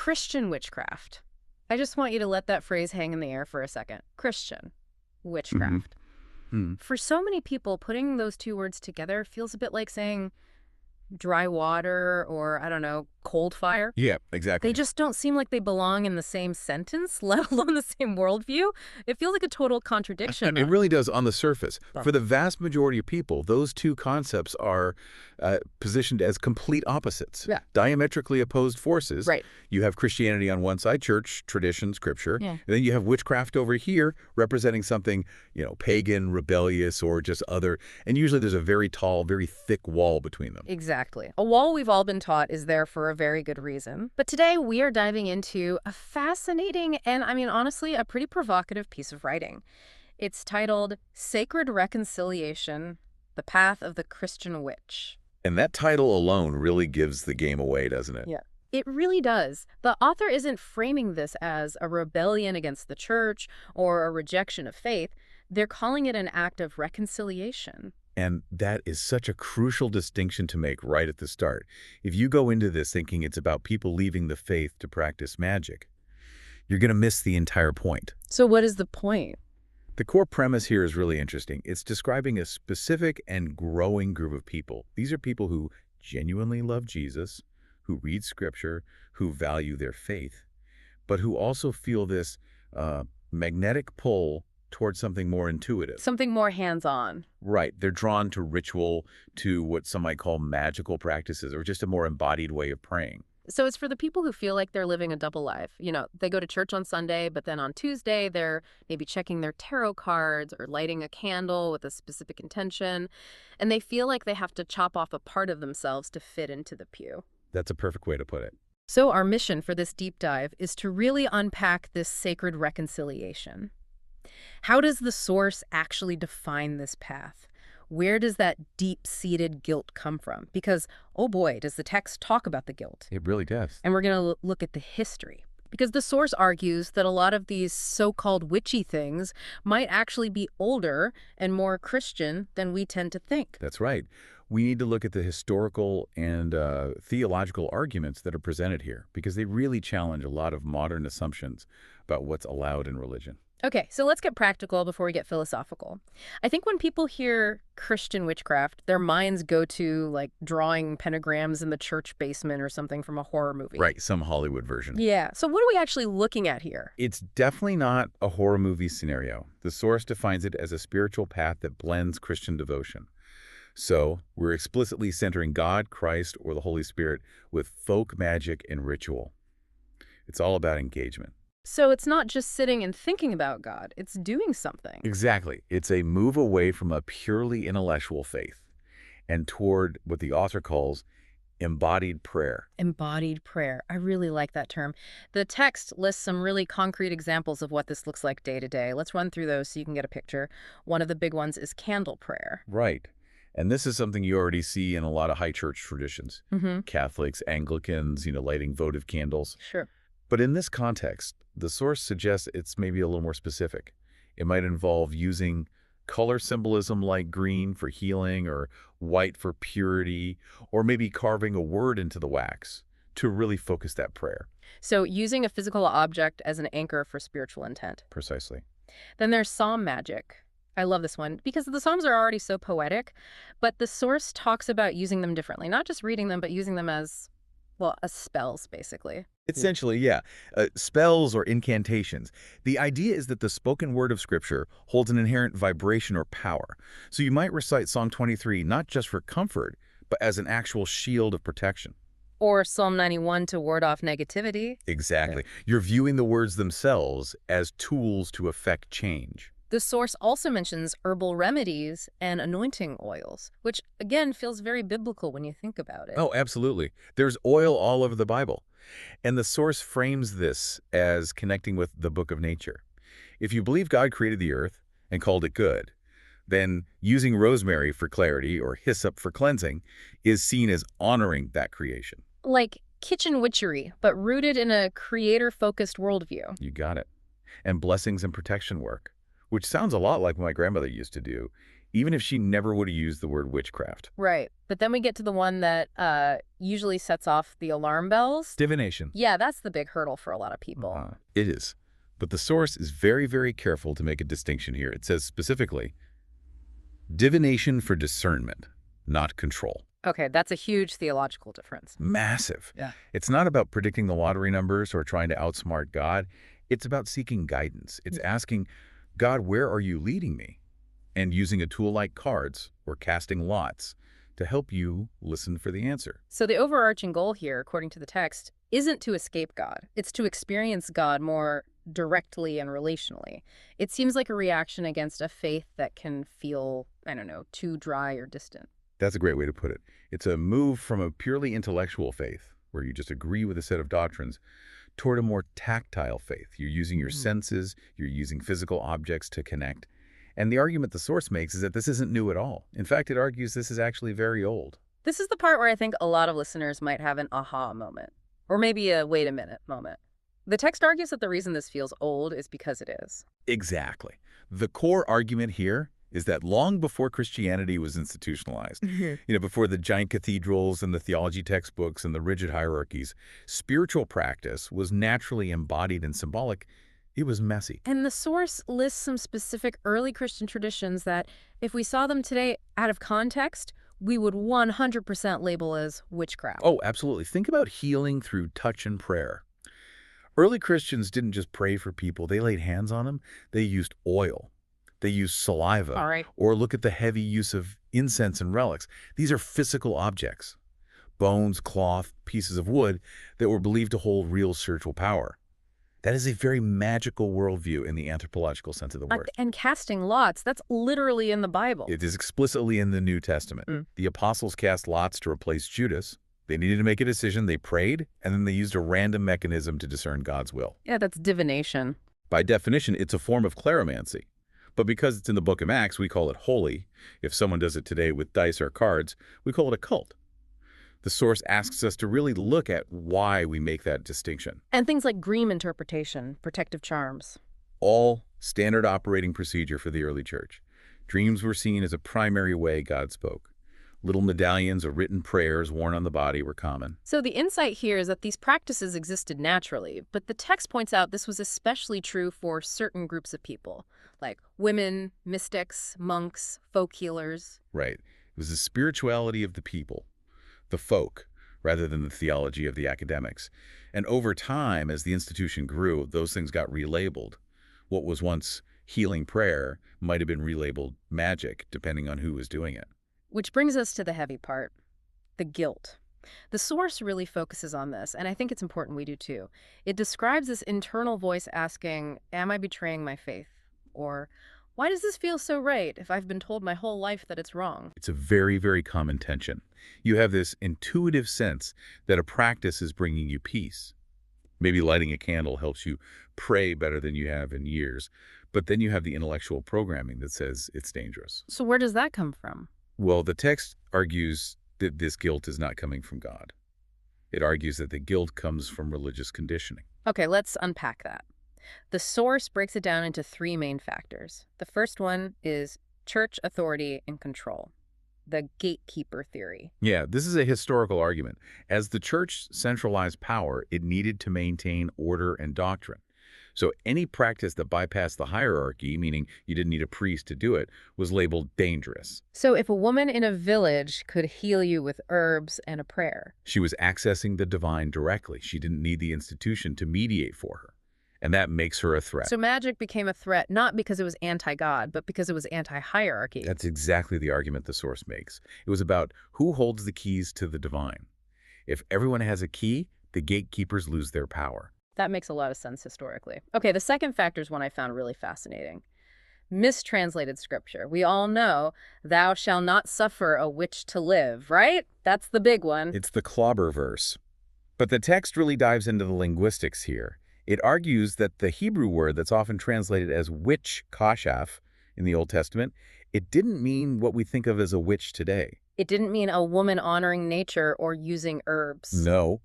Christian witchcraft. I just want you to let that phrase hang in the air for a second. Christian witchcraft. For so many people, putting those two words together feels a bit like saying dry water or, I don't know, cold fire. Yeah, exactly. They just don't seem like they belong in the same sentence, let alone the same worldview. It feels like a total contradiction. It really does on the surface. For the vast majority of people, those two concepts are positioned as complete opposites, diametrically opposed forces. Right. You have Christianity on one side, church, tradition, scripture, Yeah. and then you have witchcraft over here representing something, pagan, rebellious, or just other. And usually there's a very tall, very thick wall between them. Exactly. A wall we've all been taught is there for a very good reason. But today we are diving into a fascinating and, honestly, a pretty provocative piece of writing. It's titled Sacred Reconciliation, The Path of the Christian Witch. And that title alone really gives the game away, doesn't it? Yeah. It really does. The author isn't framing this as a rebellion against the church or a rejection of faith. They're calling it an act of reconciliation. And that is such a crucial distinction to make right at the start. If you go into this thinking it's about people leaving the faith to practice magic, you're going to miss the entire point. So what is the point? The core premise here is really interesting. It's describing a specific and growing group of people. These are people who genuinely love Jesus, who read Scripture, who value their faith, but who also feel this magnetic pull towards something more intuitive. Something more hands-on. Right. They're drawn to ritual, to what some might call magical practices, or just a more embodied way of praying. So it's for the people who feel like they're living a double life. They go to church on Sunday, but then on Tuesday, they're maybe checking their tarot cards or lighting a candle with a specific intention. And they feel like they have to chop off a part of themselves to fit into the pew. That's a perfect way to put it. So our mission for this deep dive is to really unpack this sacred reconciliation. How does the source actually define this path? Where does that deep-seated guilt come from? Because, oh boy, does the text talk about the guilt. It really does. And we're going to look at the history. Because the source argues that a lot of these so-called witchy things might actually be older and more Christian than we tend to think. That's right. We need to look at the historical and theological arguments that are presented here, because they really challenge a lot of modern assumptions about what's allowed in religion. Okay, so let's get practical before we get philosophical. I think when people hear Christian witchcraft, their minds go to, like, drawing pentagrams in the church basement or something from a horror movie. Right, some Hollywood version. Yeah, so what are we actually looking at here? It's definitely not a horror movie scenario. The source defines it as a spiritual path that blends Christian devotion. So we're explicitly centering God, Christ, or the Holy Spirit with folk magic and ritual. It's all about engagement. So it's not just sitting and thinking about God, it's doing something. Exactly. It's a move away from a purely intellectual faith and toward what the author calls embodied prayer. Embodied prayer. I really like that term. The text lists some really concrete examples of what this looks like day to day. Let's run through those so you can get a picture. One of the big ones is candle prayer. Right. And this is something you already see in a lot of high church traditions. Catholics, Anglicans, lighting votive candles. Sure. But in this context, the source suggests it's maybe a little more specific. It might involve using color symbolism like green for healing or white for purity, or maybe carving a word into the wax to really focus that prayer. So using a physical object as an anchor for spiritual intent. Precisely. Then there's psalm magic. I love this one because the Psalms are already so poetic, but the source talks about using them differently, not just reading them, but using them as spells, basically. Essentially, yeah. Spells or incantations. The idea is that the spoken word of Scripture holds an inherent vibration or power. So you might recite Psalm 23 not just for comfort, but as an actual shield of protection. Or Psalm 91 to ward off negativity. Exactly. You're viewing the words themselves as tools to effect change. The source also mentions herbal remedies and anointing oils, which, again, feels very biblical when you think about it. Oh, absolutely. There's oil all over the Bible. And the source frames this as connecting with the book of nature. If you believe God created the earth and called it good, then using rosemary for clarity or hyssop for cleansing is seen as honoring that creation. Like kitchen witchery, but rooted in a creator-focused worldview. You got it. And blessings and protection work, which sounds a lot like what my grandmother used to do, even if she never would have used the word witchcraft. Right. But then we get to the one that usually sets off the alarm bells. Divination. Yeah, that's the big hurdle for a lot of people. It is. But the source is very, very careful to make a distinction here. It says specifically, divination for discernment, not control. Okay, that's a huge theological difference. Massive. Yeah. It's not about predicting the lottery numbers or trying to outsmart God. It's about seeking guidance. It's asking, God, where are you leading me? And using a tool like cards or casting lots to help you listen for the answer. So the overarching goal here, according to the text, isn't to escape God. It's to experience God more directly and relationally. It seems like a reaction against a faith that can feel, I don't know, too dry or distant. That's a great way to put it. It's a move from a purely intellectual faith, where you just agree with a set of doctrines, toward a more tactile faith. You're using your senses, you're using physical objects to connect. And the argument the source makes is that this isn't new at all. In fact, it argues this is actually very old. This is the part where I think a lot of listeners might have an aha moment, or maybe a wait a minute moment. The text argues that the reason this feels old is because it is. Exactly. The core argument here is that long before Christianity was institutionalized, before the giant cathedrals and the theology textbooks and the rigid hierarchies, spiritual practice was naturally embodied and symbolic. It was messy. And the source lists some specific early Christian traditions that, if we saw them today out of context, we would 100% label as witchcraft. Oh, absolutely. Think about healing through touch and prayer. Early Christians didn't just pray for people. They laid hands on them. They used oil. They used saliva. All right. Or look at the heavy use of incense and relics. These are physical objects. Bones, cloth, pieces of wood that were believed to hold real spiritual power. That is a very magical worldview in the anthropological sense of the word. And casting lots, that's literally in the Bible. It is explicitly in the New Testament. The apostles cast lots to replace Judas. They needed to make a decision. They prayed, and then they used a random mechanism to discern God's will. Yeah, that's divination. By definition, it's a form of claromancy. But because it's in the book of Acts, we call it holy. If someone does it today with dice or cards, we call it a cult. The source asks us to really look at why we make that distinction. And things like dream interpretation, protective charms. All standard operating procedure for the early church. Dreams were seen as a primary way God spoke. Little medallions or written prayers worn on the body were common. So the insight here is that these practices existed naturally, but the text points out this was especially true for certain groups of people, like women, mystics, monks, folk healers. Right. It was the spirituality of the people, the folk, rather than the theology of the academics. And over time, as the institution grew, those things got relabeled. What was once healing prayer might have been relabeled magic, depending on who was doing it. Which brings us to the heavy part, the guilt. The source really focuses on this, and I think it's important we do too. It describes this internal voice asking, am I betraying my faith? Or, why does this feel so right if I've been told my whole life that it's wrong? It's a very, very common tension. You have this intuitive sense that a practice is bringing you peace. Maybe lighting a candle helps you pray better than you have in years. But then you have the intellectual programming that says it's dangerous. So where does that come from? Well, the text argues that this guilt is not coming from God. It argues that the guilt comes from religious conditioning. Okay, let's unpack that. The source breaks it down into three main factors. The first one is church authority and control, the gatekeeper theory. Yeah, this is a historical argument. As the church centralized power, it needed to maintain order and doctrine. So any practice that bypassed the hierarchy, meaning you didn't need a priest to do it, was labeled dangerous. So if a woman in a village could heal you with herbs and a prayer, she was accessing the divine directly. She didn't need the institution to mediate for her. And that makes her a threat. So magic became a threat not because it was anti-God, but because it was anti-hierarchy. That's exactly the argument the source makes. It was about who holds the keys to the divine. If everyone has a key, the gatekeepers lose their power. That makes a lot of sense historically. Okay, the second factor is one I found really fascinating. Mistranslated scripture. We all know, thou shalt not suffer a witch to live, right? That's the big one. It's the clobber verse. But the text really dives into the linguistics here. It argues that the Hebrew word that's often translated as witch, kashaf, in the Old Testament, it didn't mean what we think of as a witch today. It didn't mean a woman honoring nature or using herbs. No.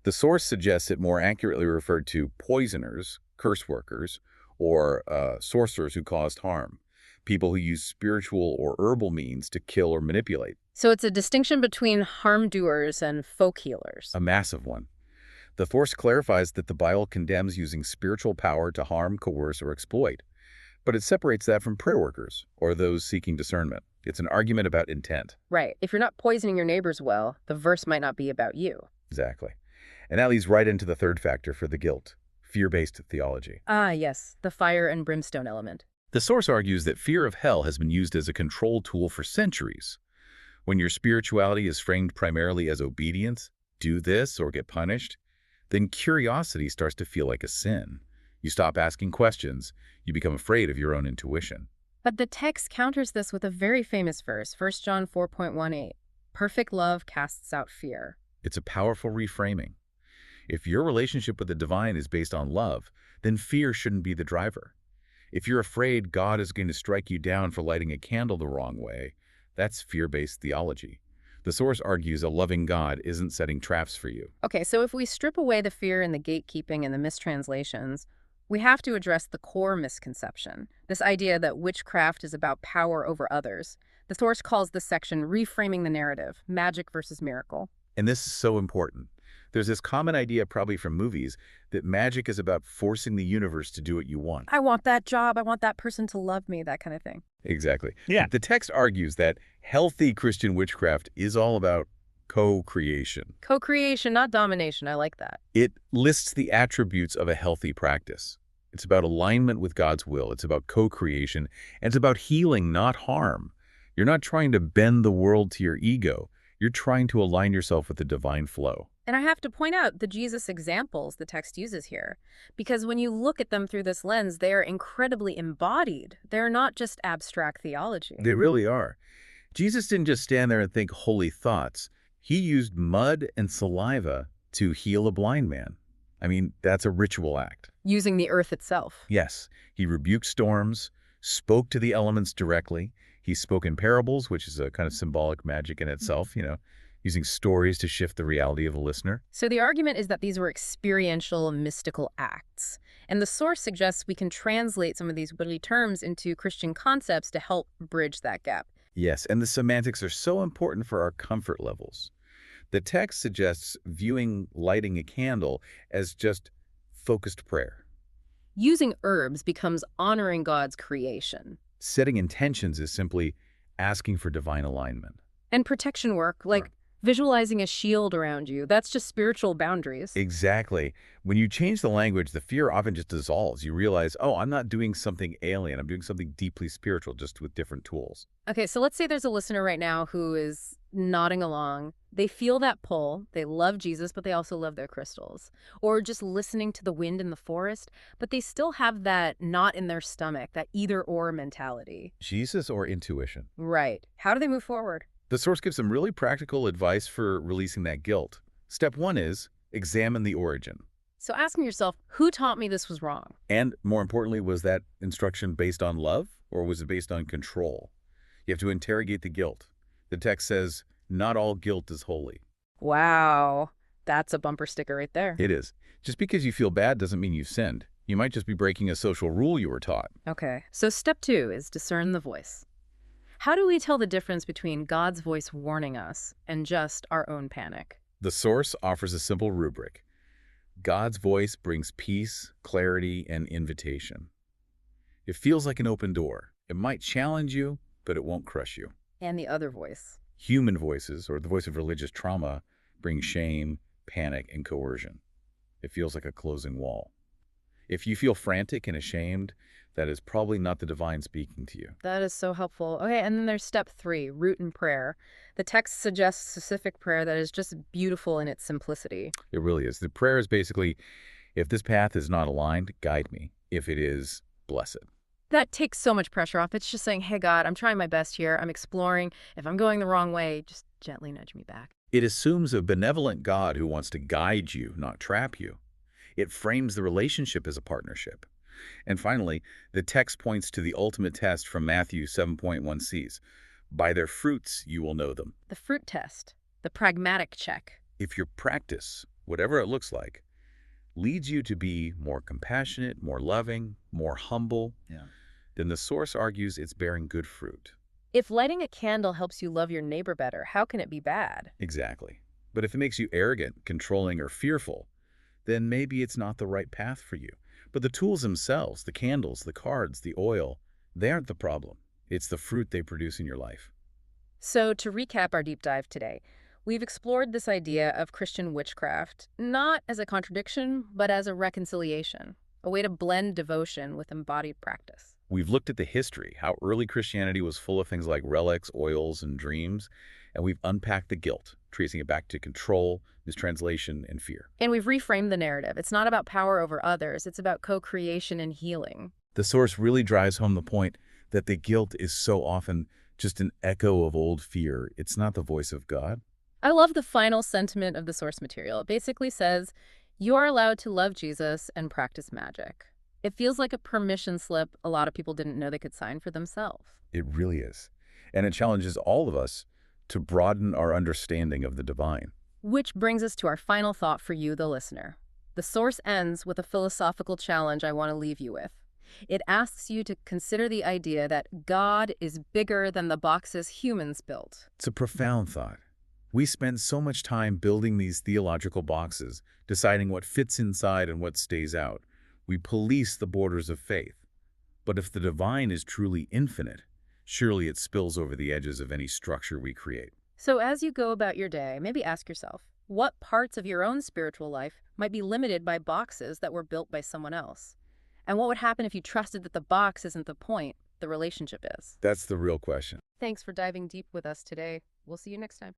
The source suggests it more accurately referred to poisoners, curse workers, or sorcerers who caused harm. people who use spiritual or herbal means to kill or manipulate. So it's a distinction between harm doers and folk healers. A massive one. The Force clarifies that the Bible condemns using spiritual power to harm, coerce, or exploit, but it separates that from prayer workers or those seeking discernment. It's an argument about intent. Right. If you're not poisoning your neighbor's well, the verse might not be about you. Exactly. And that leads right into the third factor for the guilt, fear-based theology. Ah, yes, the fire and brimstone element. The source argues that fear of hell has been used as a control tool for centuries. When your spirituality is framed primarily as obedience, do this or get punished, then curiosity starts to feel like a sin. You stop asking questions. You become afraid of your own intuition. But the text counters this with a very famous verse, 1 John 4:18. Perfect love casts out fear. It's a powerful reframing. If your relationship with the divine is based on love, then fear shouldn't be the driver. If you're afraid God is going to strike you down for lighting a candle the wrong way, that's fear-based theology. The source argues a loving God isn't setting traps for you. Okay, so if we strip away the fear and the gatekeeping and the mistranslations, we have to address the core misconception, this idea that witchcraft is about power over others. The source calls this section reframing the narrative, magic versus miracle. And this is so important. There's this common idea, probably from movies, that magic is about forcing the universe to do what you want. I want that job, I want that person to love me, that kind of thing. Exactly. Yeah. The text argues that healthy Christian witchcraft is all about co-creation. Co-creation, not domination, I like that. It lists the attributes of a healthy practice. It's about alignment with God's will. It's about co-creation. And it's about healing, not harm. You're not trying to bend the world to your ego. You're trying to align yourself with the divine flow. And I have to point out the Jesus examples the text uses here, because when you look at them through this lens, they are incredibly embodied. They're not just abstract theology. They really are. Jesus didn't just stand there and think holy thoughts. He used mud and saliva to heal a blind man. I mean, that's a ritual act. Using the earth itself. Yes, he rebuked storms, spoke to the elements directly. He spoke in parables, which is a kind of symbolic magic in itself, using stories to shift the reality of a listener. So the argument is that these were experiential, mystical acts. And the source suggests we can translate some of these woodly terms into Christian concepts to help bridge that gap. Yes, and the semantics are so important for our comfort levels. The text suggests viewing lighting a candle as just focused prayer. Using herbs becomes honoring God's creation. Setting intentions is simply asking for divine alignment. And protection work, like visualizing a shield around you, that's just spiritual boundaries. Exactly. When you change the language, the fear often just dissolves. You realize, oh, I'm not doing something alien. I'm doing something deeply spiritual, just with different tools. Okay, so let's say there's a listener right now who is nodding along. They feel that pull. They love Jesus, but they also love their crystals. Or just listening to the wind in the forest, but they still have that knot in their stomach, that either-or mentality. Jesus or intuition? Right. How do they move forward? The source gives some really practical advice for releasing that guilt. Step 1 is examine the origin. So asking yourself, who taught me this was wrong? And more importantly, was that instruction based on love or was it based on control? You have to interrogate the guilt. The text says, not all guilt is holy. Wow. That's a bumper sticker right there. It is. Just because you feel bad doesn't mean you've sinned. You might just be breaking a social rule you were taught. Okay. So step 2 is discern the voice. How do we tell the difference between God's voice warning us and just our own panic? The source offers a simple rubric. God's voice brings peace, clarity, and invitation. It feels like an open door. It might challenge you, but it won't crush you. And the other voice. Human voices, or the voice of religious trauma, bring shame, panic, and coercion. It feels like a closing wall. If you feel frantic and ashamed, that is probably not the divine speaking to you. That is so helpful. Okay, and then there's step 3, root in prayer. The text suggests specific prayer that is just beautiful in its simplicity. It really is. The prayer is basically, if this path is not aligned, guide me. If it is, bless it. That takes so much pressure off. It's just saying, hey, God, I'm trying my best here. I'm exploring. If I'm going the wrong way, just gently nudge me back. It assumes a benevolent God who wants to guide you, not trap you. It frames the relationship as a partnership. And finally, the text points to the ultimate test from Matthew 7.1c. By their fruits you will know them. The fruit test, the pragmatic check. If your practice, whatever it looks like, leads you to be more compassionate, more loving, more humble, then the source argues it's bearing good fruit. If lighting a candle helps you love your neighbor better, how can it be bad? Exactly. But if it makes you arrogant, controlling, or fearful, then maybe it's not the right path for you. But the tools themselves, the candles, the cards, the oil, they aren't the problem. It's the fruit they produce in your life. So, to recap our deep dive today, we've explored this idea of Christian witchcraft not as a contradiction, but as a reconciliation, a way to blend devotion with embodied practice. We've looked at the history, how early Christianity was full of things like relics, oils, and dreams, and we've unpacked the guilt, tracing it back to control, mistranslation, and fear. And we've reframed the narrative. It's not about power over others, it's about co-creation and healing. The source really drives home the point that the guilt is so often just an echo of old fear. It's not the voice of God. I love the final sentiment of the source material. It basically says, you are allowed to love Jesus and practice magic. It feels like a permission slip a lot of people didn't know they could sign for themselves. It really is. And it challenges all of us to broaden our understanding of the divine. Which brings us to our final thought for you, the listener. The source ends with a philosophical challenge I want to leave you with. It asks you to consider the idea that God is bigger than the boxes humans built. It's a profound thought. We spend so much time building these theological boxes, deciding what fits inside and what stays out. We police the borders of faith. But if the divine is truly infinite, surely it spills over the edges of any structure we create. So as you go about your day, maybe ask yourself, what parts of your own spiritual life might be limited by boxes that were built by someone else? And what would happen if you trusted that the box isn't the point, the relationship is? That's the real question. Thanks for diving deep with us today. We'll see you next time.